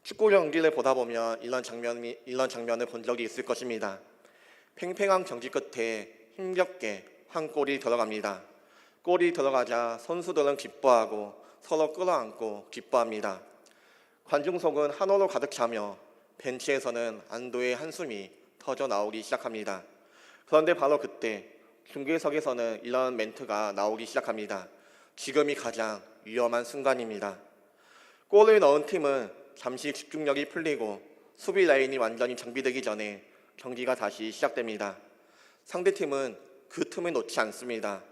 축구 경기를 보다 보면 이런 장면을 본 적이 있을 것입니다. 팽팽한 경기 끝에 힘겹게 한 골이 들어갑니다. 골이 들어가자 선수들은 기뻐하고 서로 끌어안고 기뻐합니다. 관중 속은 환호로 가득 차며 벤치에서는 안도의 한숨이 터져 나오기 시작합니다. 그런데 바로 그때 중계석에서는 이런 멘트가 나오기 시작합니다. 지금이 가장 위험한 순간입니다. 골을 넣은 팀은 잠시 집중력이 풀리고 수비 라인이 완전히 정비되기 전에 경기가 다시 시작됩니다. 상대팀은 그 틈을 놓지 않습니다.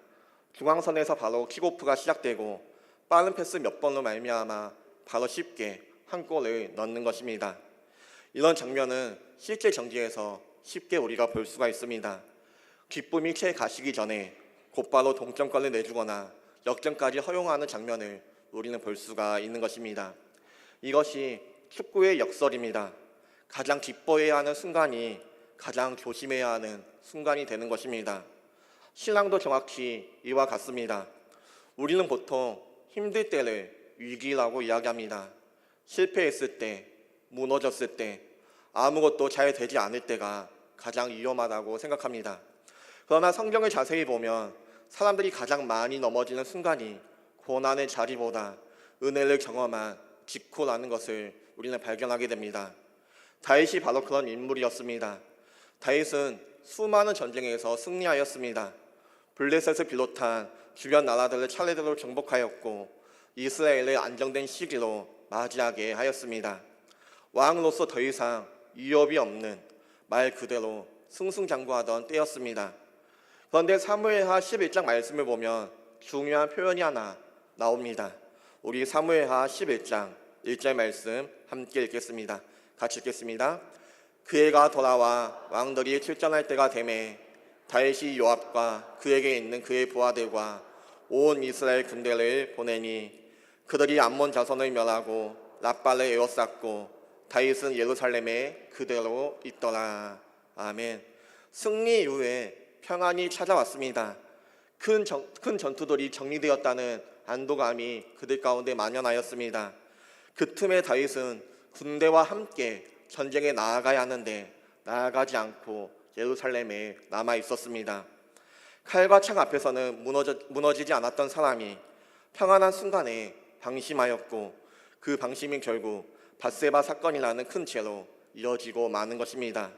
중앙선에서 바로 킥오프가 시작되고 빠른 패스 몇 번으로 말미암아 바로 쉽게 한 골을 넣는 것입니다. 이런 장면은 실제 경기에서 쉽게 우리가 볼 수가 있습니다. 기쁨이 채 가시기 전에 곧바로 동점골을 내주거나 역전까지 허용하는 장면을 우리는 볼 수가 있는 것입니다. 이것이 축구의 역설입니다. 가장 기뻐해야 하는 순간이 가장 조심해야 하는 순간이 되는 것입니다. 신앙도 정확히 이와 같습니다. 우리는 보통 힘들 때를 위기라고 이야기합니다. 실패했을 때, 무너졌을 때, 아무것도 잘 되지 않을 때가 가장 위험하다고 생각합니다. 그러나 성경을 자세히 보면 사람들이 가장 많이 넘어지는 순간이 고난의 자리보다 은혜를 경험한 직후라는 것을 우리는 발견하게 됩니다. 다윗이 바로 그런 인물이었습니다. 다윗은 수많은 전쟁에서 승리하였습니다. 블레셋을 비롯한 주변 나라들을 차례대로 정복하였고 이스라엘을 안정된 시기로 맞이하게 하였습니다. 왕으로서 더 이상 위협이 없는 말 그대로 승승장구하던 때였습니다. 그런데 사무엘하 11장 말씀을 보면 중요한 표현이 하나 나옵니다. 우리 사무엘하 11장 1절 말씀 함께 읽겠습니다. 같이 읽겠습니다. 그 해가 돌아와 왕들이 출전할 때가 되매 다윗이 요압과 그에게 있는 그의 부하들과 온 이스라엘 군대를 보내니 그들이 암몬 자손을 멸하고 랍발을 에워쌌고 다윗은 예루살렘에 그대로 있더라. 아멘. 승리 이후에 평안이 찾아왔습니다. 큰 전투들이 정리되었다는 안도감이 그들 가운데 만연하였습니다. 그 틈에 다윗은 군대와 함께 전쟁에 나아가야 하는데 나아가지 않고 예루살렘에 남아 있었습니다. 칼과 창 앞에서는 무너지지 않았던 사람이 평안한 순간에 방심하였고 그 방심이 결국 밧세바 사건이라는 큰 죄로 이어지고 마는 것입니다.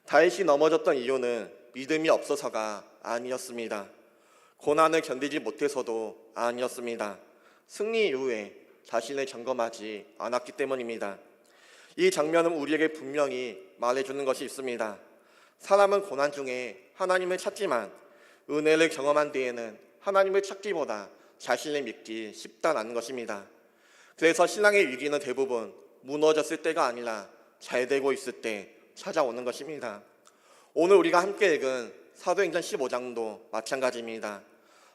다윗이 넘어졌던 이유는 믿음이 없어서가 아니었습니다. 고난을 견디지 못해서도 아니었습니다. 승리 이후에 자신을 점검하지 않았기 때문입니다. 이 장면은 우리에게 분명히 말해주는 것이 있습니다. 사람은 고난 중에 하나님을 찾지만 은혜를 경험한 뒤에는 하나님을 찾기보다 자신을 믿기 쉽다는 것입니다. 그래서 신앙의 위기는 대부분 무너졌을 때가 아니라 잘 되고 있을 때 찾아오는 것입니다. 오늘 우리가 함께 읽은 사도행전 15장도 마찬가지입니다.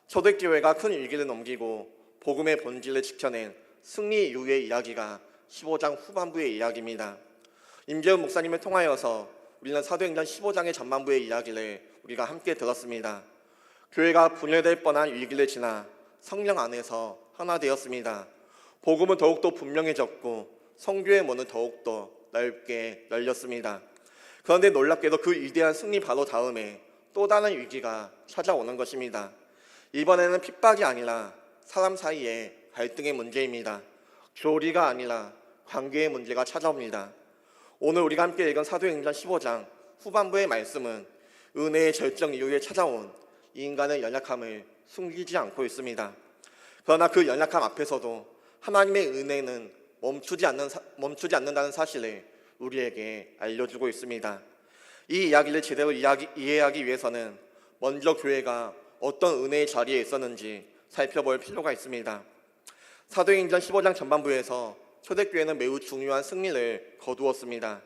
초대교회가 큰 위기를 넘기고 복음의 본질을 지켜낸 승리 이후의 이야기가 15장 후반부의 이야기입니다. 임재훈 목사님을 통하여서 우리는 사도행전 15장의 전반부의 이야기를 우리가 함께 들었습니다. 교회가 분열될 뻔한 위기를 지나 성령 안에서 하나 되었습니다. 복음은 더욱더 분명해졌고 성교의 문은 더욱더 넓게 열렸습니다. 그런데 놀랍게도 그 위대한 승리 바로 다음에 또 다른 위기가 찾아오는 것입니다. 이번에는 핍박이 아니라 사람 사이의 갈등의 문제입니다. 교리가 아니라 관계의 문제가 찾아옵니다. 오늘 우리가 함께 읽은 사도행전 15장 후반부의 말씀은 은혜의 절정 이후에 찾아온 인간의 연약함을 숨기지 않고 있습니다. 그러나 그 연약함 앞에서도 하나님의 은혜는 멈추지 않는다는 사실을 우리에게 알려주고 있습니다. 이 이야기를 제대로 이해하기 위해서는 먼저 교회가 어떤 은혜의 자리에 있었는지 살펴볼 필요가 있습니다. 사도행전 15장 전반부에서 초대교회는 매우 중요한 승리를 거두었습니다.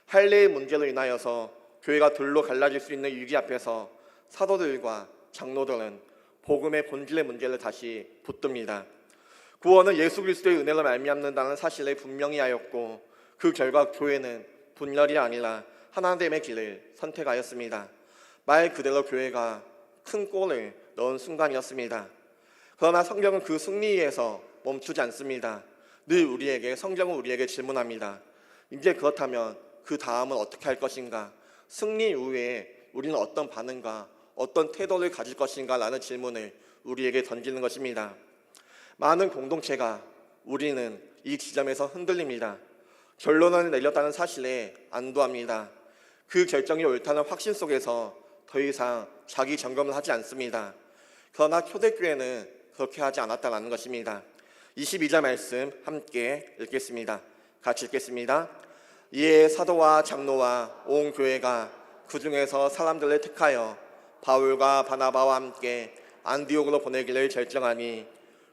할례의 문제로 인하여서 교회가 둘로 갈라질 수 있는 위기 앞에서 사도들과 장로들은 복음의 본질의 문제를 다시 붙듭니다. 구원은 예수 그리스도의 은혜로 말미암는다는 사실을 분명히 하였고 그 결과 교회는 분열이 아니라 하나됨의 길을 선택하였습니다. 말 그대로 교회가 큰 골을 넣은 순간이었습니다. 그러나 성경은 그 승리에서 멈추지 않습니다. 늘 성경은 우리에게 질문합니다. 이제 그렇다면 그 다음은 어떻게 할 것인가? 승리 이후에 우리는 어떤 반응과 어떤 태도를 가질 것인가? 라는 질문을 우리에게 던지는 것입니다. 많은 공동체가 우리는 이 지점에서 흔들립니다. 결론을 내렸다는 사실에 안도합니다. 그 결정이 옳다는 확신 속에서 더 이상 자기 점검을 하지 않습니다. 그러나 초대교회는 그렇게 하지 않았다는 것입니다. 22절 말씀 함께 읽겠습니다. 같이 읽겠습니다. 이에 사도와 장로와 온 교회가 그 중에서 사람들을 택하여 바울과 바나바와 함께 안디옥으로 보내기를 결정하니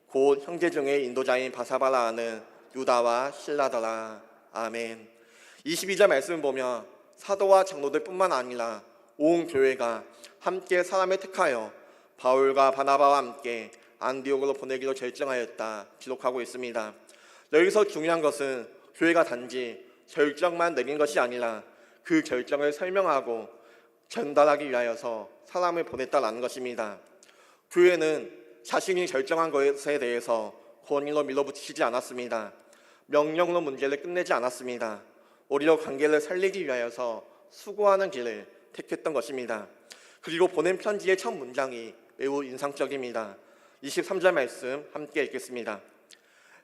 곧 형제 중에 인도자인 바사바라 하는 유다와 실라더라. 아멘. 22절 말씀을 보면 사도와 장로들 뿐만 아니라 온 교회가 함께 사람을 택하여 바울과 바나바와 함께 안디옥으로 보내기로 결정하였다 기록하고 있습니다. 여기서 중요한 것은 교회가 단지 결정만 내린 것이 아니라 그 결정을 설명하고 전달하기 위하여서 사람을 보냈다라는 것입니다. 교회는 자신이 결정한 것에 대해서 권위로 밀어붙이지 않았습니다. 명령으로 문제를 끝내지 않았습니다. 오히려 관계를 살리기 위하여서 수고하는 길을 택했던 것입니다. 그리고 보낸 편지의 첫 문장이 매우 인상적입니다. 23절 말씀 함께 읽겠습니다.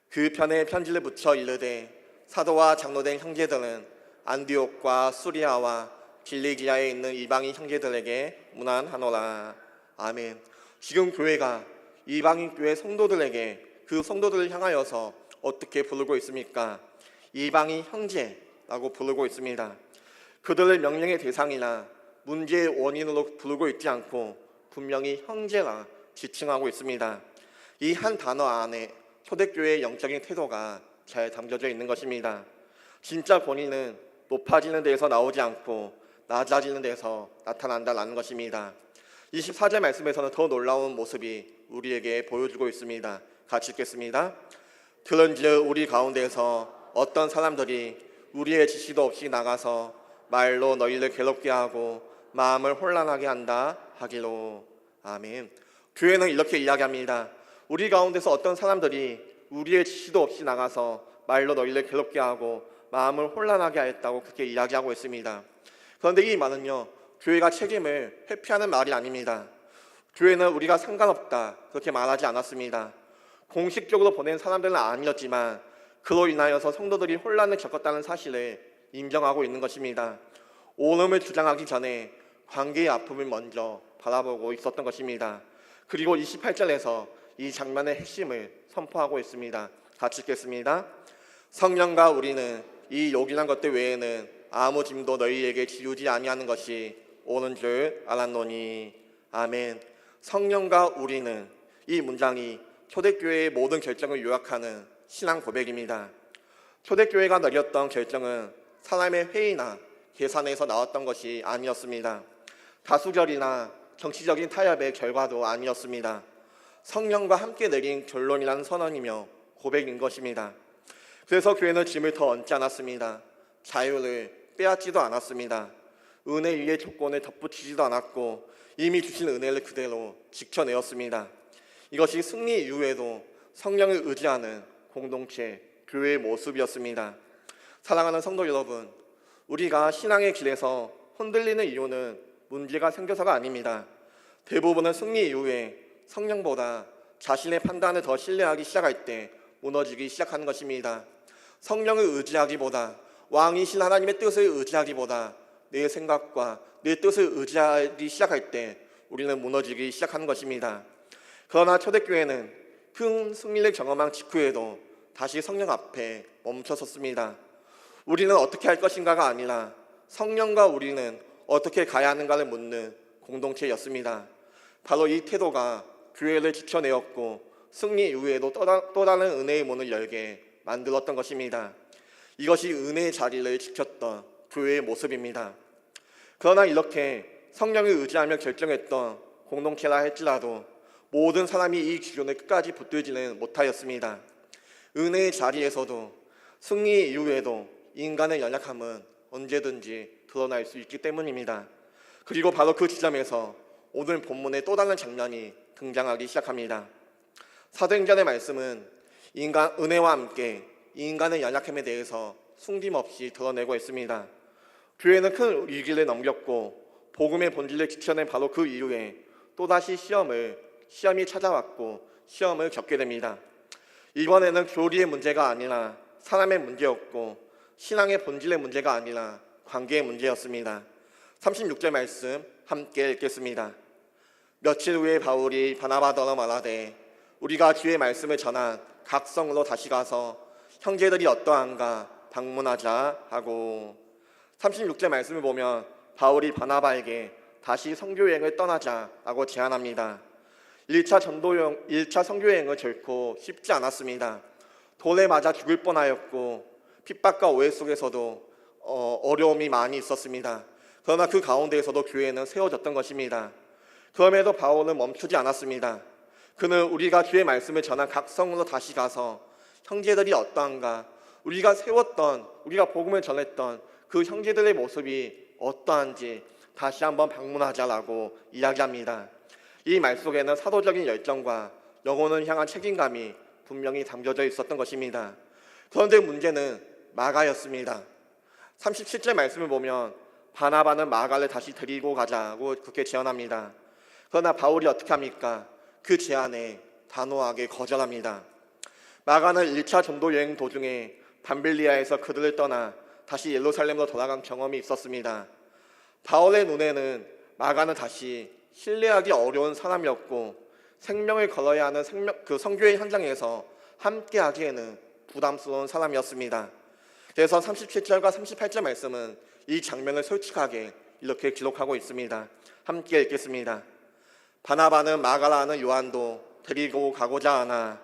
그 편에 편지를 붙여 이르되 사도와 장로된 형제들은 안디옥과 수리아와 길리기아에 있는 이방인 형제들에게 문안하노라. 아멘. 지금 교회가 이방인 교회 성도들에게 그 성도들을 향하여서 어떻게 부르고 있습니까? 이방인 형제라고 부르고 있습니다. 그들을 명령의 대상이나 문제의 원인으로 부르고 있지 않고 분명히 형제라 지칭하고 있습니다. 이 한 단어 안에 초대교회의 영적인 태도가 잘 담겨져 있는 것입니다. 진짜 권위는 높아지는 데에서 나오지 않고 낮아지는 데서 나타난다는 것입니다. 24절 말씀에서는 더 놀라운 모습이 우리에게 보여주고 있습니다. 같이 읽겠습니다. 그런즉 우리 가운데서 어떤 사람들이 우리의 지시도 없이 나가서 말로 너희를 괴롭게 하고 마음을 혼란하게 한다 하기로. 아멘. 교회는 이렇게 이야기합니다. 우리 가운데서 어떤 사람들이 우리의 지시도 없이 나가서 말로 너희를 괴롭게 하고 마음을 혼란하게 하였다고 그렇게 이야기하고 있습니다. 그런데 이 말은요, 교회가 책임을 회피하는 말이 아닙니다. 교회는 우리가 상관없다 그렇게 말하지 않았습니다. 공식적으로 보낸 사람들은 아니었지만 그로 인하여서 성도들이 혼란을 겪었다는 사실을 인정하고 있는 것입니다. 옳음을 주장하기 전에 관계의 아픔을 먼저 바라보고 있었던 것입니다. 그리고 28절에서 이 장면의 핵심을 선포하고 있습니다. 같이 읽겠습니다. 성령과 우리는 이 요긴한 것들 외에는 아무 짐도 너희에게 지우지 아니하는 것이 옳은 줄 알았노니. 아멘. 성령과 우리는, 이 문장이 초대교회의 모든 결정을 요약하는 신앙 고백입니다. 초대교회가 내렸던 결정은 사람의 회의나 계산에서 나왔던 것이 아니었습니다. 다수결이나 정치적인 타협의 결과도 아니었습니다. 성령과 함께 내린 결론이라는 선언이며 고백인 것입니다. 그래서 교회는 짐을 더 얹지 않았습니다. 자유를 빼앗지도 않았습니다. 은혜 위에 조건을 덧붙이지도 않았고 이미 주신 은혜를 그대로 지켜내었습니다. 이것이 승리 이후에도 성령을 의지하는 공동체, 교회의 모습이었습니다. 사랑하는 성도 여러분, 우리가 신앙의 길에서 흔들리는 이유는 문제가 생겨서가 아닙니다. 대부분은 승리 이후에 성령보다 자신의 판단을 더 신뢰하기 시작할 때 무너지기 시작하는 것입니다. 성령을 의지하기보다, 왕이신 하나님의 뜻을 의지하기보다 내 생각과 내 뜻을 의지하기 시작할 때 우리는 무너지기 시작하는 것입니다. 그러나 초대교회는 큰 승리를 경험한 직후에도 다시 성령 앞에 멈춰섰습니다. 우리는 어떻게 할 것인가가 아니라 성령과 우리는 어떻게 가야 하는가를 묻는 공동체였습니다. 바로 이 태도가 교회를 지켜내었고 승리 이후에도 또 다른 은혜의 문을 열게 만들었던 것입니다. 이것이 은혜의 자리를 지켰던 교회의 모습입니다. 그러나 이렇게 성령을 의지하며 결정했던 공동체라 할지라도 모든 사람이 이 기준을 끝까지 붙들지는 못하였습니다. 은혜의 자리에서도 승리 이후에도 인간의 연약함은 언제든지 드러날 수 있기 때문입니다. 그리고 바로 그 지점에서 오늘 본문의 또 다른 장면이 등장하기 시작합니다. 사도행전의 말씀은 은혜와 함께 이 인간의 연약함에 대해서 숨김없이 드러내고 있습니다. 교회는 큰 위기를 넘겼고 복음의 본질을 지켜낸 바로 그 이후에 또다시 시험이 찾아왔고 시험을 겪게 됩니다. 이번에는 교리의 문제가 아니라 사람의 문제였고 신앙의 본질의 문제가 아니라 관계의 문제였습니다. 36절 말씀 함께 읽겠습니다. 며칠 후에 바울이 바나바더러 말하되 우리가 주의 말씀을 전한 각 성으로 다시 가서 형제들이 어떠한가 방문하자 하고 36절 말씀을 보면 바울이 바나바에게 다시 선교여행을 떠나자라고 제안합니다. 1차 선교여행은 결코 쉽지 않았습니다. 돌에 맞아 죽을 뻔하였고 핍박과 오해 속에서도 어려움이 많이 있었습니다. 그러나 그 가운데에서도 교회는 세워졌던 것입니다. 그럼에도 바울은 멈추지 않았습니다. 그는 우리가 주의 말씀을 전한 각 성으로 다시 가서 형제들이 어떠한가, 우리가 복음을 전했던 그 형제들의 모습이 어떠한지 다시 한번 방문하자라고 이야기합니다. 이 말 속에는 사도적인 열정과 영혼을 향한 책임감이 분명히 담겨져 있었던 것입니다. 그런데 문제는 마가였습니다. 37절 말씀을 보면 바나바는 마가를 다시 데리고 가자고 그렇게 제안합니다. 그러나 바울이 어떻게 합니까? 그 제안에 단호하게 거절합니다. 마가는 1차 전도 여행 도중에 밤빌리아에서 그들을 떠나 다시 예루살렘으로 돌아간 경험이 있었습니다. 바울의 눈에는 마가는 다시 신뢰하기 어려운 사람이었고 생명을 걸어야 하는 그 선교의 현장에서 함께하기에는 부담스러운 사람이었습니다. 그래서 37절과 38절 말씀은 이 장면을 솔직하게 이렇게 기록하고 있습니다. 함께 읽겠습니다. 바나바는 마가라는 요한도 데리고 가고자 하나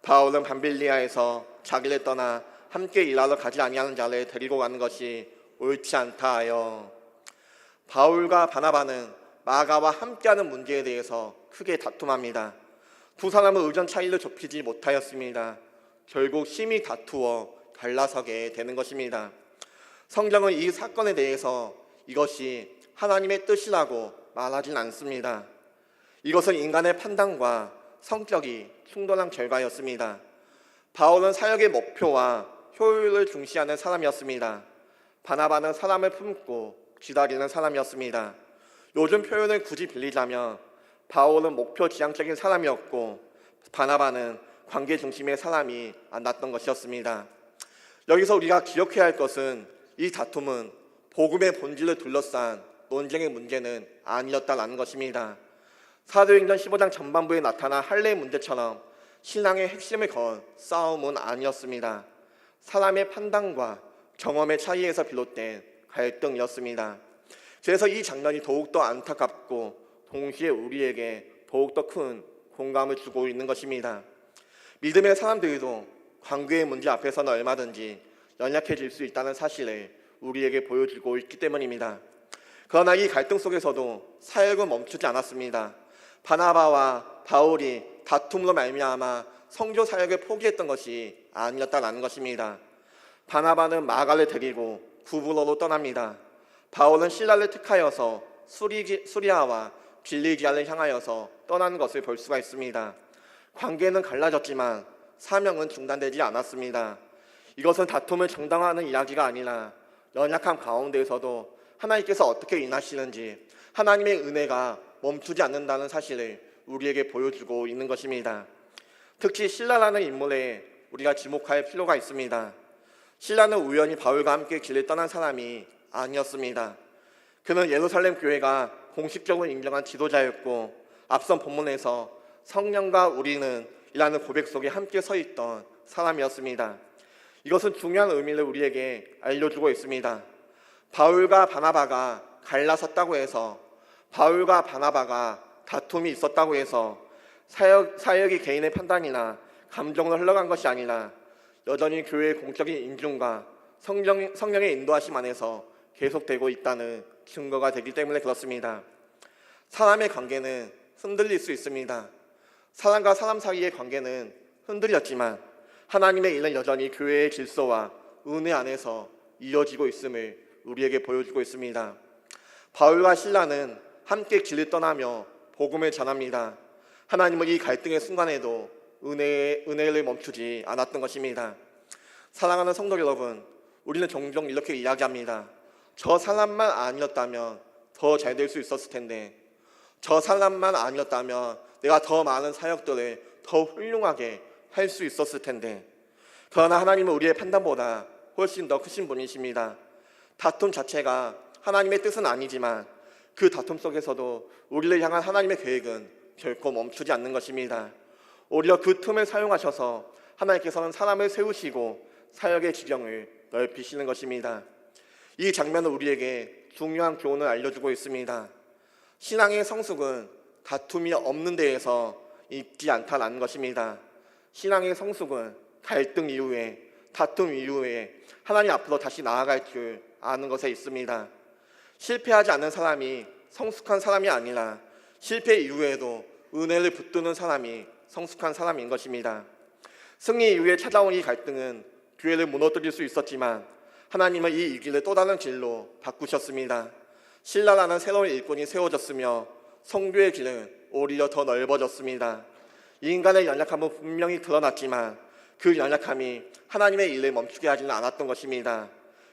바울은 밤빌리아에서 자기를 떠나 함께 일하러 가지 아니하는 자를 데리고 가는 것이 옳지 않다 하여 바울과 바나바는 마가와 함께하는 문제에 대해서 크게 다툼합니다. 두 사람은 의견 차이를 좁히지 못하였습니다. 결국 심히 다투어 갈라서게 되는 것입니다. 성경은 이 사건에 대해서 이것이 하나님의 뜻이라고 말하진 않습니다. 이것은 인간의 판단과 성격이 충돌한 결과였습니다. 바울은 사역의 목표와 효율을 중시하는 사람이었습니다. 바나바는 사람을 품고 기다리는 사람이었습니다. 요즘 표현을 굳이 빌리자면 바울은 목표 지향적인 사람이었고 바나바는 관계 중심의 사람이 만났던 것이었습니다. 여기서 우리가 기억해야 할 것은 이 다툼은 복음의 본질을 둘러싼 논쟁의 문제는 아니었다는 것입니다. 사도행전 15장 전반부에 나타난 할례 문제처럼 신앙의 핵심을 건 싸움은 아니었습니다. 사람의 판단과 경험의 차이에서 비롯된 갈등이었습니다. 그래서 이 장면이 더욱더 안타깝고 동시에 우리에게 더욱더 큰 공감을 주고 있는 것입니다. 믿음의 사람들도 관계의 문제 앞에서는 얼마든지 연약해질 수 있다는 사실을 우리에게 보여주고 있기 때문입니다. 그러나 이 갈등 속에서도 사역은 멈추지 않았습니다. 바나바와 바울이 다툼으로 말미암아 선교 사역을 포기했던 것이 아니었다는 것입니다. 바나바는 마가를 데리고 구브로로 떠납니다. 바울은 실라를 택하여서 수리아와 빌리기아를 향하여서 떠나는 것을 볼 수가 있습니다. 관계는 갈라졌지만 사명은 중단되지 않았습니다. 이것은 다툼을 정당화하는 이야기가 아니라 연약함 가운데에서도 하나님께서 어떻게 인하시는지 하나님의 은혜가 멈추지 않는다는 사실을 우리에게 보여주고 있는 것입니다. 특히 실라라는 인물에 우리가 지목할 필요가 있습니다. 실라는 우연히 바울과 함께 길을 떠난 사람이 아니었습니다. 그는 예루살렘 교회가 공식적으로 인정한 지도자였고 앞선 본문에서 성령과 우리는 이라는 고백 속에 함께 서 있던 사람이었습니다. 이것은 중요한 의미를 우리에게 알려주고 있습니다. 바울과 바나바가 갈라섰다고 해서 바울과 바나바가 다툼이 있었다고 해서 사역이 개인의 판단이나 감정으로 흘러간 것이 아니라 여전히 교회의 공적인 인중과 성령의 인도하심 안에서 계속되고 있다는 증거가 되기 때문에 그렇습니다. 사람의 관계는 흔들릴 수 있습니다. 사람과 사람 사이의 관계는 흔들렸지만 하나님의 일은 여전히 교회의 질서와 은혜 안에서 이어지고 있음을 우리에게 보여주고 있습니다. 바울과 실라는 함께 길을 떠나며 복음을 전합니다. 하나님은 이 갈등의 순간에도 은혜를 멈추지 않았던 것입니다. 사랑하는 성도 여러분, 우리는 종종 이렇게 이야기합니다. 저 사람만 아니었다면 더 잘 될 수 있었을 텐데, 저 사람만 아니었다면 내가 더 많은 사역들을 더 훌륭하게 할 수 있었을 텐데. 그러나 하나님은 우리의 판단보다 훨씬 더 크신 분이십니다. 다툼 자체가 하나님의 뜻은 아니지만 그 다툼 속에서도 우리를 향한 하나님의 계획은 결코 멈추지 않는 것입니다. 오히려 그 틈을 사용하셔서 하나님께서는 사람을 세우시고 사역의 지경을 넓히시는 것입니다. 이 장면은 우리에게 중요한 교훈을 알려주고 있습니다. 신앙의 성숙은 다툼이 없는 데에서 있지 않다는 것입니다. 신앙의 성숙은 갈등 이후에, 다툼 이후에 하나님 앞으로 다시 나아갈 줄 아는 것에 있습니다. 실패하지 않는 사람이 성숙한 사람이 아니라 실패 이후에도 은혜를 붙드는 사람이 성숙한 사람인 것입니다. 승리 이후에 찾아온 이 갈등은 교회를 무너뜨릴 수 있었지만 하나님은 이 위기를 또 다른 길로 바꾸셨습니다. 신라라는 새로운 일꾼이 세워졌으며 성교의 길은 오히려 더 넓어졌습니다. 인간의 연약함은 분명히 드러났지만 그 연약함이 하나님의 일을 멈추게 하지는 않았던 것입니다.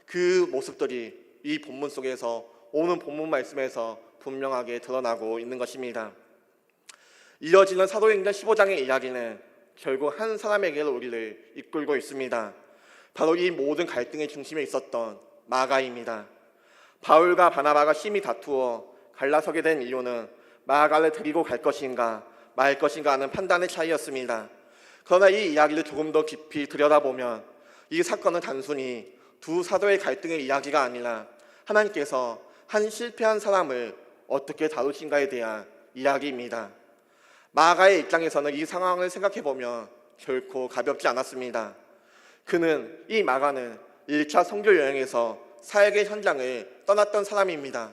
그 모습들이 이 본문 속에서, 오늘 본문 말씀에서 분명하게 드러나고 있는 것입니다. 이어지는 사도행전 15장의 이야기는 결국 한 사람에게로 우리를 이끌고 있습니다. 바로 이 모든 갈등의 중심에 있었던 마가입니다. 바울과 바나바가 심히 다투어 갈라서게 된 이유는 마가를 데리고 갈 것인가 말 것인가 하는 판단의 차이였습니다. 그러나 이 이야기를 조금 더 깊이 들여다보면 이 사건은 단순히 두 사도의 갈등의 이야기가 아니라 하나님께서 한 실패한 사람을 어떻게 다루신가에 대한 이야기입니다. 마가의 입장에서는 이 상황을 생각해보면 결코 가볍지 않았습니다. 이 마가는 1차 선교 여행에서 사역의 현장을 떠났던 사람입니다.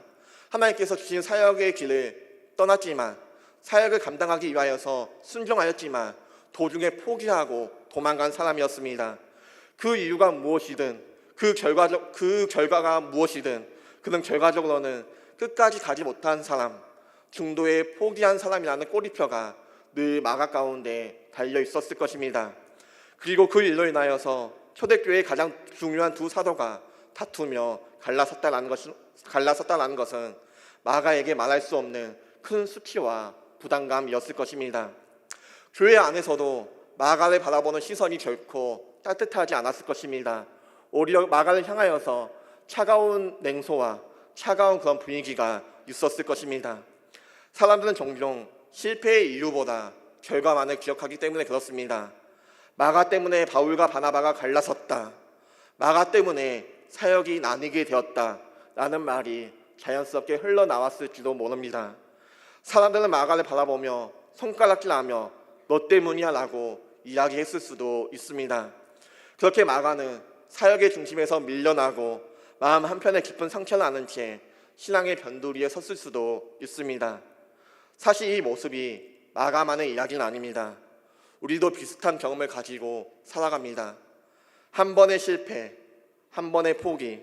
하나님께서 주신 사역의 길을 떠났지만, 사역을 감당하기 위하여서 순종하였지만 도중에 포기하고 도망간 사람이었습니다. 그 이유가 무엇이든, 그 결과가 무엇이든 그는 결과적으로는 끝까지 가지 못한 사람, 중도에 포기한 사람이라는 꼬리표가 늘 마가 가운데 달려 있었을 것입니다. 그리고 그 일로 인하여서 초대교회의 가장 중요한 두 사도가 다투며 갈라섰다라는 것은 마가에게 말할 수 없는 큰 수치와 부담감이었을 것입니다. 교회 안에서도 마가를 바라보는 시선이 결코 따뜻하지 않았을 것입니다. 오히려 마가를 향하여서 차가운 냉소와 차가운 그런 분위기가 있었을 것입니다. 사람들은 종종 실패의 이유보다 결과만을 기억하기 때문에 그렇습니다. 마가 때문에 바울과 바나바가 갈라섰다, 마가 때문에 사역이 나뉘게 되었다 라는 말이 자연스럽게 흘러나왔을지도 모릅니다. 사람들은 마가를 바라보며 손가락질하며 너 때문이야 라고 이야기했을 수도 있습니다. 그렇게 마가는 사역의 중심에서 밀려나고 마음 한편에 깊은 상처를 안은 채 신앙의 변두리에 섰을 수도 있습니다. 사실 이 모습이 마가만의 이야기는 아닙니다. 우리도 비슷한 경험을 가지고 살아갑니다. 한 번의 실패, 한 번의 포기,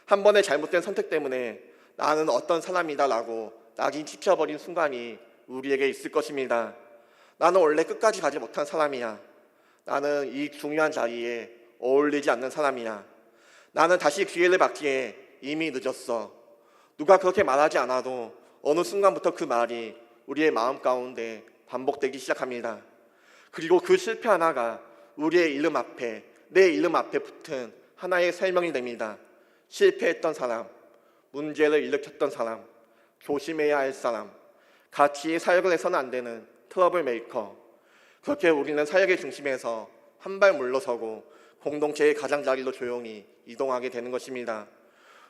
한 번의 잘못된 선택 때문에 나는 어떤 사람이다 라고 낙인 찍혀버린 순간이 우리에게 있을 것입니다. 나는 원래 끝까지 가지 못한 사람이야. 나는 이 중요한 자리에 어울리지 않는 사람이야. 나는 다시 기회를 받기에 이미 늦었어. 누가 그렇게 말하지 않아도 어느 순간부터 그 말이 우리의 마음 가운데 반복되기 시작합니다. 그리고 그 실패 하나가 우리의 이름 앞에, 내 이름 앞에 붙은 하나의 설명이 됩니다. 실패했던 사람, 문제를 일으켰던 사람, 조심해야 할 사람, 같이 사역을 해서는 안 되는 트러블 메이커. 그렇게 우리는 사역의 중심에서 한 발 물러서고 공동체의 가장자리로 조용히 이동하게 되는 것입니다.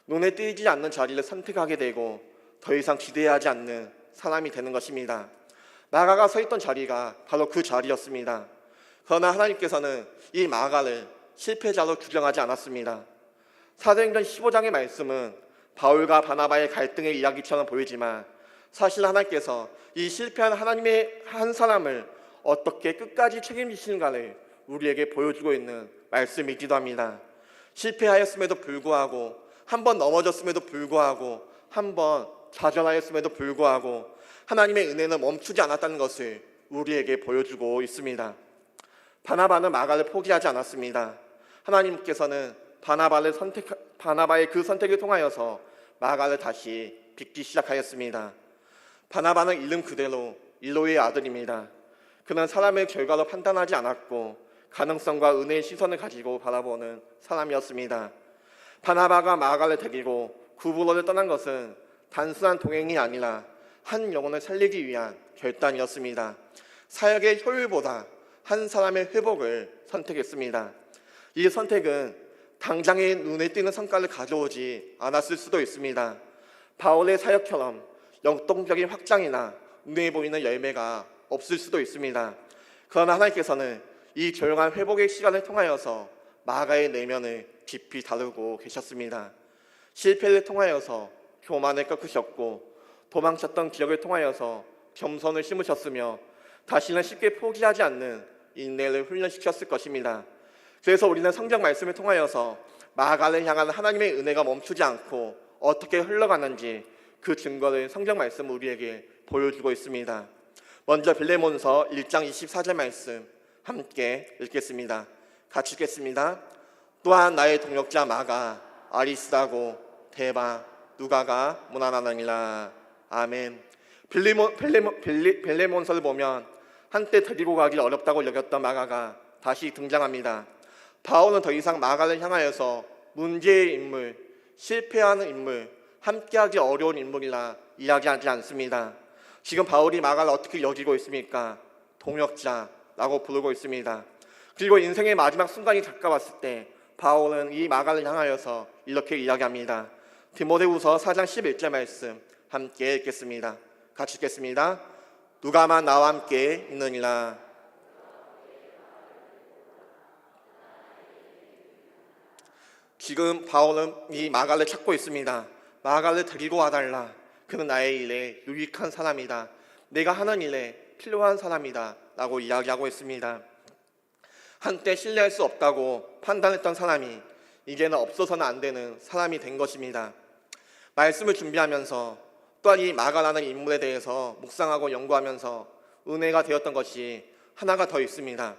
눈에 띄지 않는 자리를 선택하게 되고 더 이상 기대하지 않는 사람이 되는 것입니다. 마가가 서 있던 자리가 바로 그 자리였습니다. 그러나 하나님께서는 이 마가를 실패자로 규정하지 않았습니다. 사도행전 15장의 말씀은 바울과 바나바의 갈등의 이야기처럼 보이지만 사실 하나님께서 이 실패한 하나님의 한 사람을 어떻게 끝까지 책임지시는가를 우리에게 보여주고 있는 말씀이기도 합니다. 실패하였음에도 불구하고, 한 번 넘어졌음에도 불구하고, 한 번 좌절하였음에도 불구하고 하나님의 은혜는 멈추지 않았다는 것을 우리에게 보여주고 있습니다. 바나바는 마가를 포기하지 않았습니다. 하나님께서는 바나바의 그 선택을 통하여서 마가를 다시 빚기 시작하였습니다. 바나바는 이름 그대로 일로의 아들입니다. 그는 사람의 결과로 판단하지 않았고 가능성과 은혜의 시선을 가지고 바라보는 사람이었습니다. 바나바가 마가를 데리고 구부로를 떠난 것은 단순한 동행이 아니라 한 영혼을 살리기 위한 결단이었습니다. 사역의 효율보다 한 사람의 회복을 선택했습니다. 이 선택은 당장의 눈에 띄는 성과를 가져오지 않았을 수도 있습니다. 바울의 사역처럼 역동적인 확장이나 눈에 보이는 열매가 없을 수도 있습니다. 그러나 하나님께서는 이 조용한 회복의 시간을 통하여서 마가의 내면을 깊이 다루고 계셨습니다. 실패를 통하여서 교만을 꺾으셨고 도망쳤던 기억을 통하여서 겸손을 심으셨으며 다시는 쉽게 포기하지 않는 인내를 훈련시켰을 것입니다. 그래서 우리는 성경 말씀을 통하여서 마가를 향한 하나님의 은혜가 멈추지 않고 어떻게 흘러가는지 그 증거를 성경 말씀 우리에게 보여주고 있습니다. 먼저 빌레몬서 1장 24절 말씀 함께 읽겠습니다. 같이 읽겠습니다. 또한 나의 동역자 마가, 아리스다고, 데바, 누가가 무난하느니라. 아멘. 빌레몬서를 보면 한때 데리고 가기 어렵다고 여겼던 마가가 다시 등장합니다. 바울은 더 이상 마가를 향하여서 문제의 인물, 실패하는 인물, 함께하기 어려운 인물이라 이야기하지 않습니다. 지금 바울이 마가를 어떻게 여기고 있습니까? 동역자라고 부르고 있습니다. 그리고 인생의 마지막 순간이 가까웠을 때 바울은 이 마가를 향하여서 이렇게 이야기합니다. 디모데후서 4장 11절 말씀 함께 읽겠습니다. 같이 읽겠습니다. 누가만 나와 함께 있느니라. 지금 바울은 이 마가를 찾고 있습니다. 마가를 데리고 와달라. 그는 나의 일에 유익한 사람이다. 내가 하는 일에 필요한 사람이다 라고 이야기하고 있습니다. 한때 신뢰할 수 없다고 판단했던 사람이 이제는 없어서는 안 되는 사람이 된 것입니다. 말씀을 준비하면서 또한 이 마가라는 인물에 대해서 묵상하고 연구하면서 은혜가 되었던 것이 하나가 더 있습니다.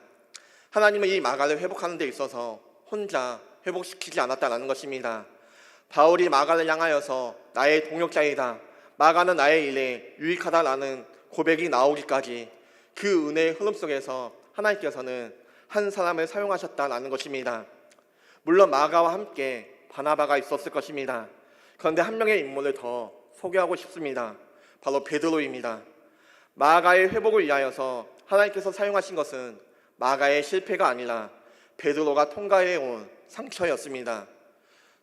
하나님은 이 마가를 회복하는 데 있어서 혼자 회복시키지 않았다는 것입니다. 바울이 마가를 향하여서 나의 동역자이다, 마가는 나의 일에 유익하다라는 고백이 나오기까지 그 은혜의 흐름 속에서 하나님께서는 한 사람을 사용하셨다는 것입니다. 물론 마가와 함께 바나바가 있었을 것입니다. 그런데 한 명의 인물을 더 소개하고 싶습니다. 바로 베드로입니다. 마가의 회복을 위하여서 하나님께서 사용하신 것은 마가의 실패가 아니라 베드로가 통과해온 상처였습니다.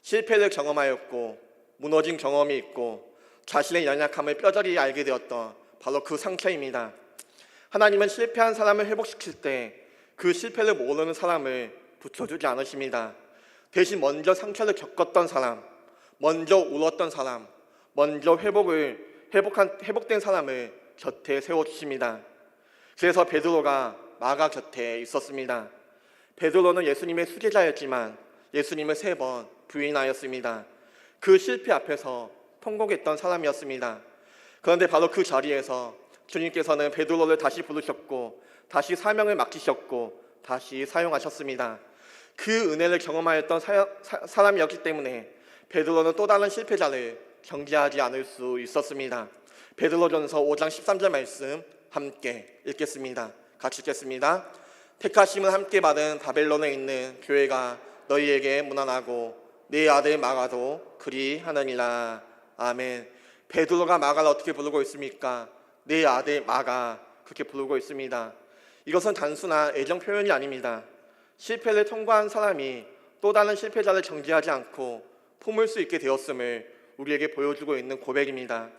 실패를 경험하였고 무너진 경험이 있고 자신의 연약함을 뼈저리 알게 되었던 바로 그 상처입니다. 하나님은 실패한 사람을 회복시킬 때 그 실패를 모르는 사람을 붙여주지 않으십니다. 대신 먼저 상처를 겪었던 사람, 먼저 울었던 사람, 먼저 회복된 사람을 곁에 세워주십니다. 그래서 베드로가 마가 곁에 있었습니다. 베드로는 예수님의 수제자였지만 예수님을 3번 부인하였습니다. 그 실패 앞에서 통곡했던 사람이었습니다. 그런데 바로 그 자리에서 주님께서는 베드로를 다시 부르셨고 다시 사명을 맡기셨고 다시 사용하셨습니다. 그 은혜를 경험하였던 사람이었기 때문에 베드로는 또 다른 실패자를 경계하지 않을 수 있었습니다. 베드로전서 5장 13절 말씀 함께 읽겠습니다. 같이 읽겠습니다. 택하심을 함께 받은 바벨론에 있는 교회가 너희에게 문안하고 네 아들 마가도 그리하느니라. 아멘. 베드로가 마가를 어떻게 부르고 있습니까? 네 아들 마가 그렇게 부르고 있습니다. 이것은 단순한 애정 표현이 아닙니다. 실패를 통과한 사람이 또 다른 실패자를 정죄하지 않고 품을 수 있게 되었음을 우리에게 보여주고 있는 고백입니다.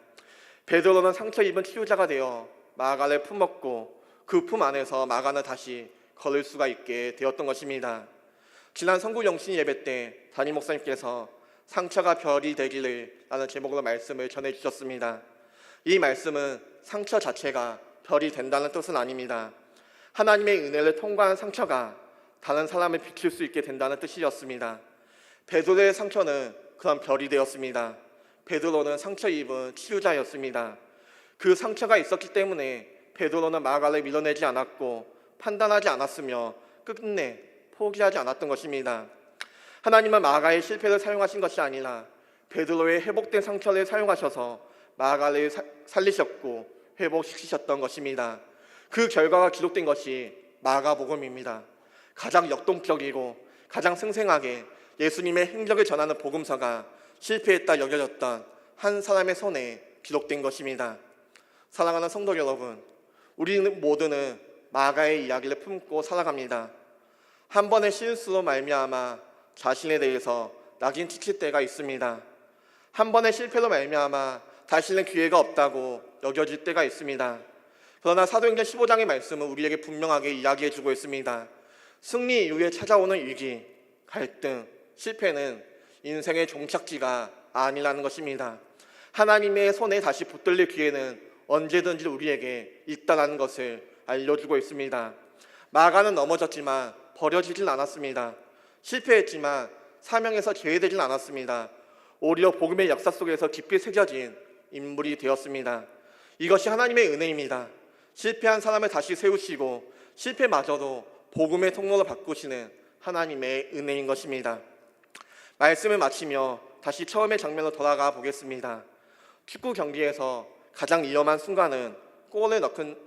베드로는 상처 입은 치유자가 되어 마가를 품었고 그 품 안에서 마가는 다시 걸을 수가 있게 되었던 것입니다. 지난 성구 영신 예배 때 담임 목사님께서 상처가 별이 되기를 라는 제목으로 말씀을 전해주셨습니다. 이 말씀은 상처 자체가 별이 된다는 뜻은 아닙니다. 하나님의 은혜를 통과한 상처가 다른 사람을 비출 수 있게 된다는 뜻이었습니다. 베드로의 상처는 그런 별이 되었습니다. 베드로는 상처 입은 치유자였습니다. 그 상처가 있었기 때문에 베드로는 마가를 밀어내지 않았고 판단하지 않았으며 끝내 포기하지 않았던 것입니다. 하나님은 마가의 실패를 사용하신 것이 아니라 베드로의 회복된 상처를 사용하셔서 마가를 살리셨고 회복시키셨던 것입니다. 그 결과가 기록된 것이 마가복음입니다. 가장 역동적이고 가장 생생하게 예수님의 행적을 전하는 복음서가 실패했다 여겨졌던 한 사람의 손에 기록된 것입니다. 사랑하는 성도 여러분, 우리는 모두는 마가의 이야기를 품고 살아갑니다. 한 번의 실수로 말미암아 자신에 대해서 낙인 찍힐 때가 있습니다. 한 번의 실패로 말미암아 다시는 기회가 없다고 여겨질 때가 있습니다. 그러나 사도행전 15장의 말씀은 우리에게 분명하게 이야기해주고 있습니다. 승리 이후에 찾아오는 위기, 갈등, 실패는 인생의 종착지가 아니라는 것입니다. 하나님의 손에 다시 붙들릴 기회는 언제든지 우리에게 있다는 것을 알려주고 있습니다. 마가는 넘어졌지만 버려지진 않았습니다. 실패했지만 사명에서 제외되진 않았습니다. 오히려 복음의 역사 속에서 깊이 새겨진 인물이 되었습니다. 이것이 하나님의 은혜입니다. 실패한 사람을 다시 세우시고 실패마저도 복음의 통로로 바꾸시는 하나님의 은혜인 것입니다. 말씀을 마치며 다시 처음의 장면으로 돌아가 보겠습니다. 축구 경기에서 가장 위험한 순간은 골을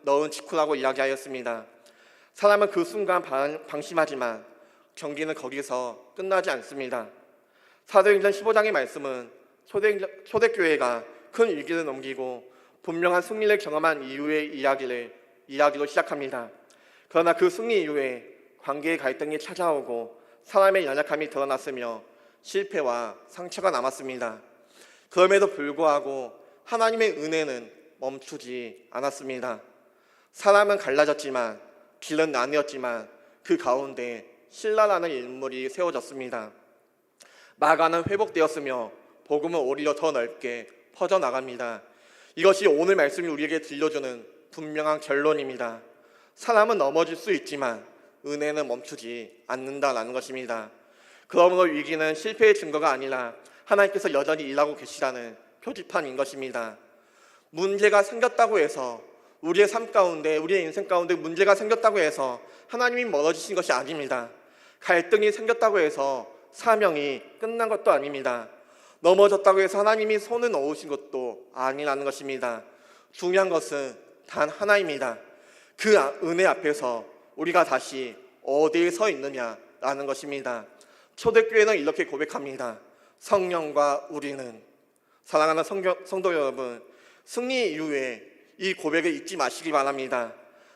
넣은 직후라고 이야기하였습니다. 사람은 그 순간 방심하지만 경기는 거기서 끝나지 않습니다. 사도행전 15장의 말씀은 초대교회가 큰 위기를 넘기고 분명한 승리를 경험한 이후의 이야기로 시작합니다. 그러나 그 승리 이후에 관계의 갈등이 찾아오고 사람의 연약함이 드러났으며 실패와 상처가 남았습니다. 그럼에도 불구하고 하나님의 은혜는 멈추지 않았습니다. 사람은 갈라졌지만 길은 나뉘었지만 그 가운데 신라라는 인물이 세워졌습니다. 마가는 회복되었으며 복음은 오히려 더 넓게 퍼져나갑니다. 이것이 오늘 말씀이 우리에게 들려주는 분명한 결론입니다. 사람은 넘어질 수 있지만 은혜는 멈추지 않는다라는 것입니다. 그러므로 위기는 실패의 증거가 아니라 하나님께서 여전히 일하고 계시다는 표지판인 것입니다. 문제가 생겼다고 해서 우리의 삶 가운데, 우리의 인생 가운데 문제가 생겼다고 해서 하나님이 멀어지신 것이 아닙니다. 갈등이 생겼다고 해서 사명이 끝난 것도 아닙니다. 넘어졌다고 해서 하나님이 손을 놓으신 것도 아니라는 것입니다. 중요한 것은 단 하나입니다. 그 은혜 앞에서 우리가 다시 어디에 서 있느냐라는 것입니다. 초대교회는 이렇게 고백합니다. 성령과 우리는. 사랑하는 성도 여러분, 승리 이후에 이 고백을 잊지 마시기 바랍니다.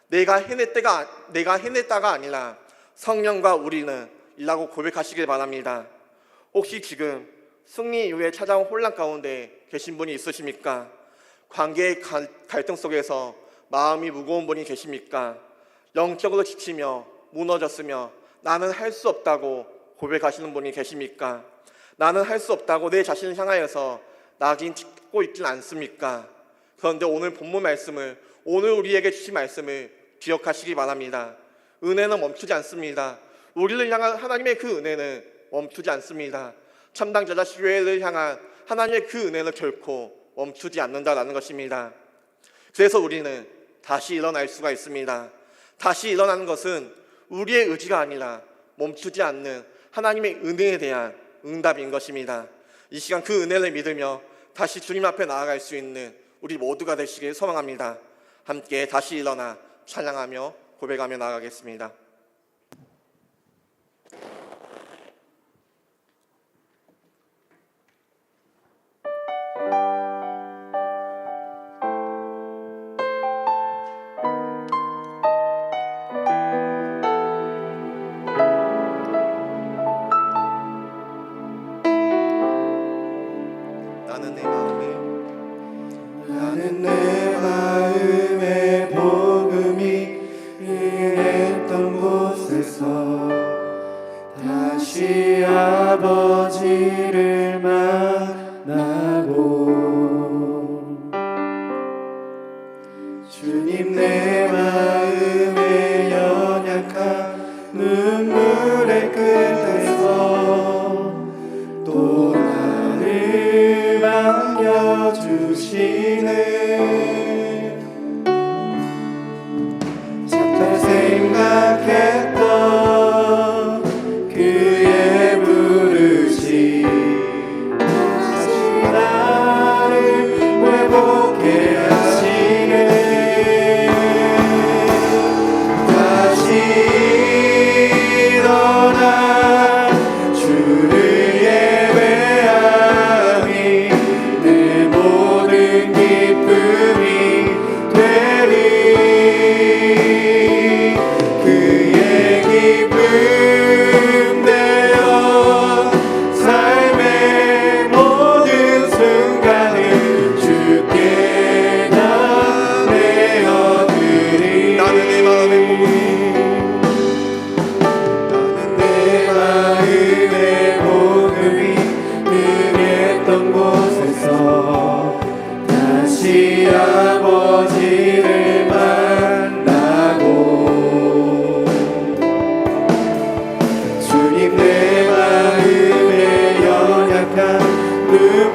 내가 해냈다가 아니라 성령과 우리는 이라고 고백하시길 바랍니다. 혹시 지금 승리 이후에 찾아온 혼란 가운데 계신 분이 있으십니까? 관계의 갈등 속에서 마음이 무거운 분이 계십니까? 영적으로 지치며 무너졌으며 나는 할 수 없다고 고백하시는 분이 계십니까? 나는 할 수 없다고 내 자신을 향하여서 낙인 찍고 있진 않습니까? 그런데 오늘 본문 말씀을, 오늘 우리에게 주신 말씀을 기억하시기 바랍니다. 은혜는 멈추지 않습니다. 우리를 향한 하나님의 그 은혜는 멈추지 않습니다. 참당 제자 교회를 향한 하나님의 그 은혜는 결코 멈추지 않는다라는 것입니다. 그래서 우리는 다시 일어날 수가 있습니다. 다시 일어나는 것은 우리의 의지가 아니라 멈추지 않는 하나님의 은혜에 대한 응답인 것입니다. 이 시간 그 은혜를 믿으며 다시 주님 앞에 나아갈 수 있는 우리 모두가 되시길 소망합니다. 함께 다시 일어나 찬양하며 고백하며 나아가겠습니다. 나는 내 마음에 복음이 임했던 곳에서 다시 아버지를 만나고 주님 내 마음에 연약한 눈물의 끝에서 또 나를 반겨주시네. 잠깐 생각했던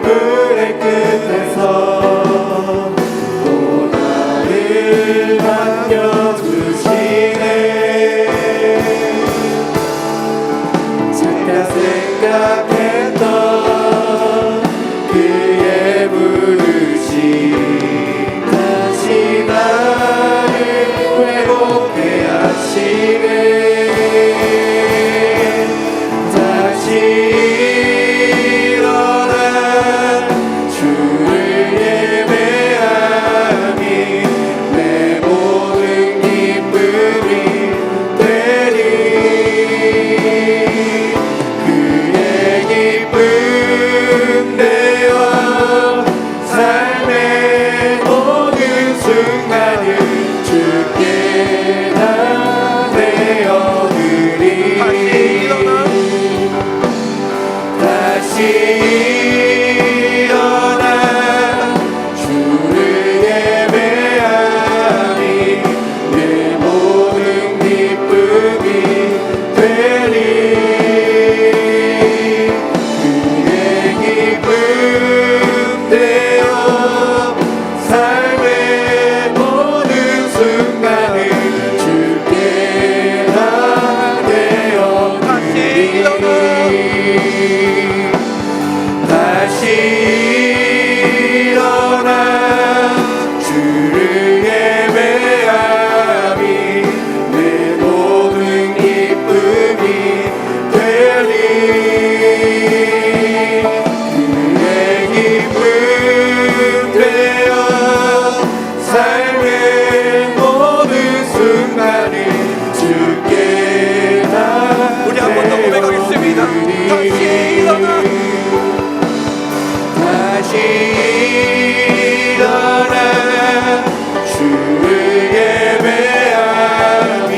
눈물의 끝에서 또 나를 반겨주시네. 제가 생각했던 그의 부르심 다시 나를 회복해 하시네. 다시 일어나 주를 예배함이 내 모든 기쁨이 되리. 그의 기쁨 되어 삶의 모든 순간을 주께 다 내어드리. 다시 일어나 주를 예배함이 내 모든 기쁨이 되리. 그의 기쁨 되어 삶의 모든 순간을 주께 다 내어드리. 다시 일어나 주를 예배함이 내 모든 기쁨이 되리. 그의 기쁨 되어 삶의 모든 순간을 주께 다 우리 한 번 더 고백하겠습니다. 다시 일어나 다시 일어나 주를 예배함이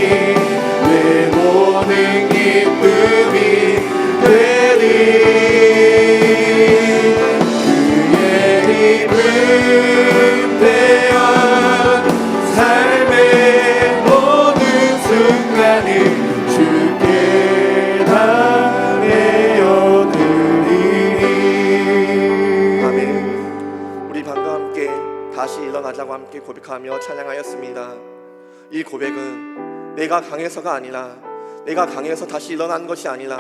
내 모든 기쁨이 되리. 그의 기쁨 되어 삶의 모든 순간을 주께 다 내어드리리. 아멘. 우리 방과 함께 다시 일어나자고 함께 고백하며 찬양하였습니다. 이 고백은 내가 강해서가 아니라, 내가 강해서 다시 일어난 것이 아니라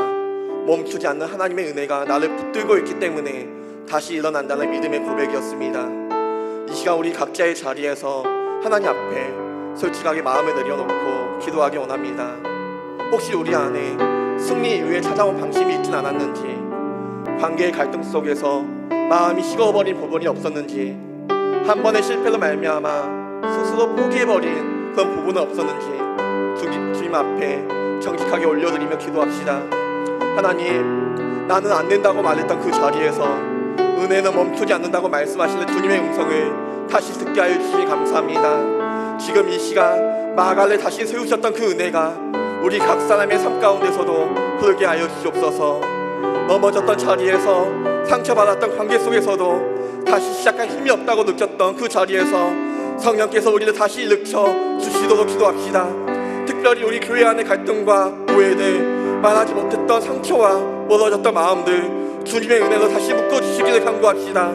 멈추지 않는 하나님의 은혜가 나를 붙들고 있기 때문에 다시 일어난다는 믿음의 고백이었습니다. 이 시간 우리 각자의 자리에서 하나님 앞에 솔직하게 마음을 내려놓고 기도하기 원합니다. 혹시 우리 안에 승리 이후에 찾아온 방심이 있진 않았는지, 관계의 갈등 속에서 마음이 식어버린 부분이 없었는지, 한 번의 실패로 말미암아 스스로 포기해버린 그런 부분은 없었는지 주님 앞에 정직하게 올려드리며 기도합시다. 하나님, 나는 안 된다고 말했던 그 자리에서 은혜는 멈추지 않는다고 말씀하시는 주님의 음성을 다시 듣게 하여 주시니 감사합니다. 지금 이 시간 마갈래 다시 세우셨던 그 은혜가 우리 각 사람의 삶 가운데서도 흐르게 하여 주시옵소서. 넘어졌던 자리에서 상처받았던 관계 속에서도 다시 시작할 힘이 없다고 느꼈던 그 자리에서 성령께서 우리를 다시 일으켜 주시도록 기도합시다. 특별히 우리 교회 안의 갈등과 오해들, 말하지 못했던 상처와 멀어졌던 마음들 주님의 은혜로 다시 묶어주시기를 간구합시다.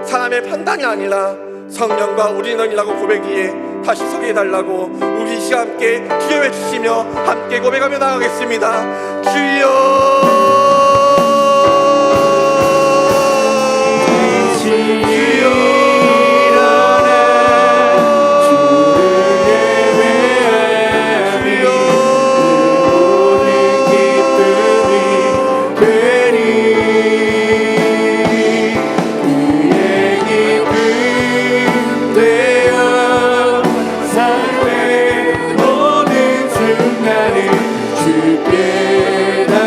사람의 판단이 아니라 성령과 우리는이라고 고백기에 다시 서게 해달라고 우리 이 시간 함께 기도해 주시며 함께 고백하며 나가겠습니다. 주여, 주께 다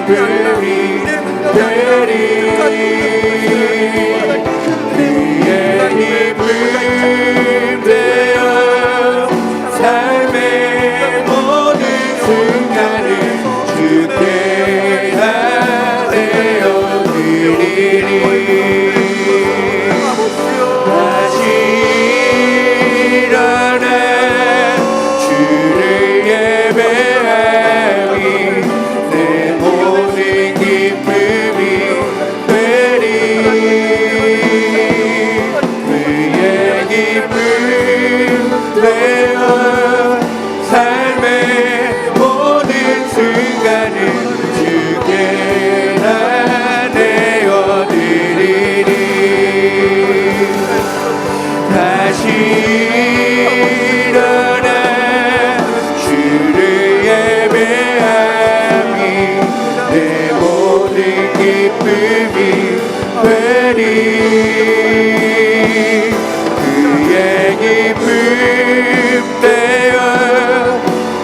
기쁨이 되리 그의 기쁨 되어 삶의 모든 순간을 주께 나내어 드리리 다시 일어나 주를 예배하리 내 모든 기쁨이 되리 그의 기쁨 되어 삶의 모든 순간을 주께 나내어 드리리 다시 일어나 주를 예배하리 내 모든 기쁨이 되리 그의 기쁨 되어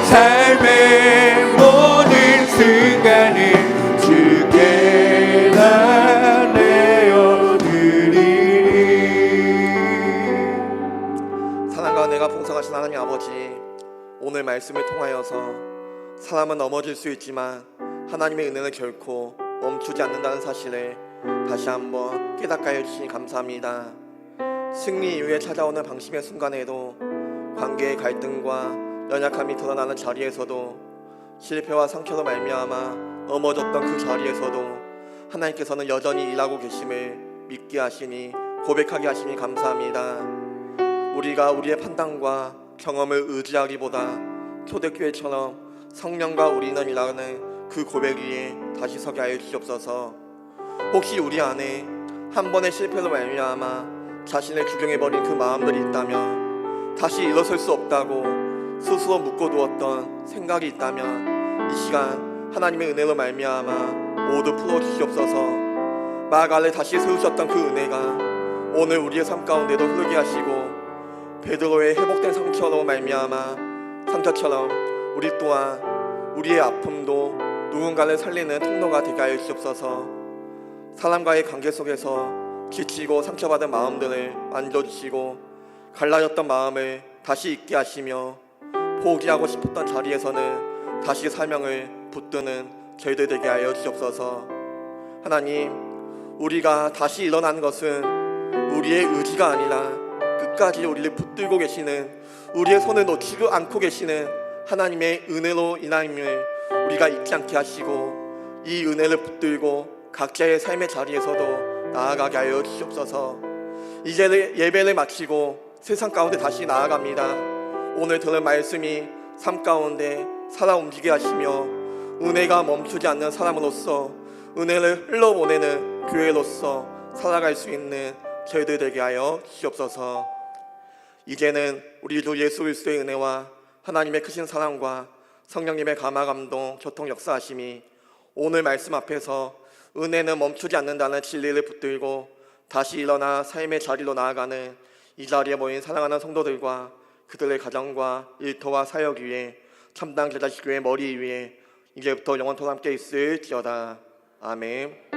삶의 모든 순간을 주께 나내어 드리리 사랑과 은혜가 풍성하신 하나님 아버지, 오늘 말씀을 통하여서 사람은 넘어질 수 있지만 하나님의 은혜는 결코 멈추지 않는다는 사실을 다시 한번 깨닫게 해주시니 감사합니다. 승리 이후에 찾아오는 방심의 순간에도, 관계의 갈등과 연약함이 드러나는 자리에서도, 실패와 상처로 말미암아 넘어졌던 그 자리에서도 하나님께서는 여전히 일하고 계심을 믿게 하시니, 고백하게 하시니 감사합니다. 우리가 우리의 판단과 경험을 의지하기보다 초대교회처럼 성령과 우리는 일하는 그 고백 위에 다시 서게 하여 주시옵소서. 혹시 우리 안에 한 번의 실패로 말미암아 자신을 규정해버린 그 마음들이 있다면, 다시 일어설 수 없다고 스스로 묶어두었던 생각이 있다면, 이 시간 하나님의 은혜로 말미암아 모두 풀어주시옵소서. 마가를 다시 세우셨던 그 은혜가 오늘 우리의 삶 가운데도 흐르게 하시고, 베드로의 회복된 상처로 말미암아 상처처럼 우리 또한 우리의 아픔도 누군가를 살리는 통로가 되게 하여 주시옵소서. 사람과의 관계 속에서 지치고 상처받은 마음들을 만져주시고, 갈라졌던 마음을 다시 잊게 하시며, 포기하고 싶었던 자리에서는 다시 사명을 붙드는 저희들 되게 하여 주시옵소서. 하나님, 우리가 다시 일어나는 것은 우리의 의지가 아니라 끝까지 우리를 붙들고 계시는, 우리의 손을 놓치지 않고 계시는 하나님의 은혜로 인함을 우리가 잊지 않게 하시고, 이 은혜를 붙들고 각자의 삶의 자리에서도 나아가게 하여 주시옵소서. 이제 예배를 마치고 세상 가운데 다시 나아갑니다. 오늘 들은 말씀이 삶 가운데 살아 움직이게 하시며, 은혜가 멈추지 않는 사람으로서, 은혜를 흘러보내는 교회로서 살아갈 수 있는 저희들 되게 하여 주시옵소서. 이제는 우리 주 예수 그리스도의 은혜와 하나님의 크신 사랑과 성령님의 감화 감동 교통 역사하심이 오늘 말씀 앞에서 은혜는 멈추지 않는다는 진리를 붙들고 다시 일어나 삶의 자리로 나아가는 이 자리에 모인 사랑하는 성도들과 그들의 가정과 일터와 사역 위에 참당 제자식교회 머리 위에 이제부터 영원토록 함께 있을지어다. 아멘.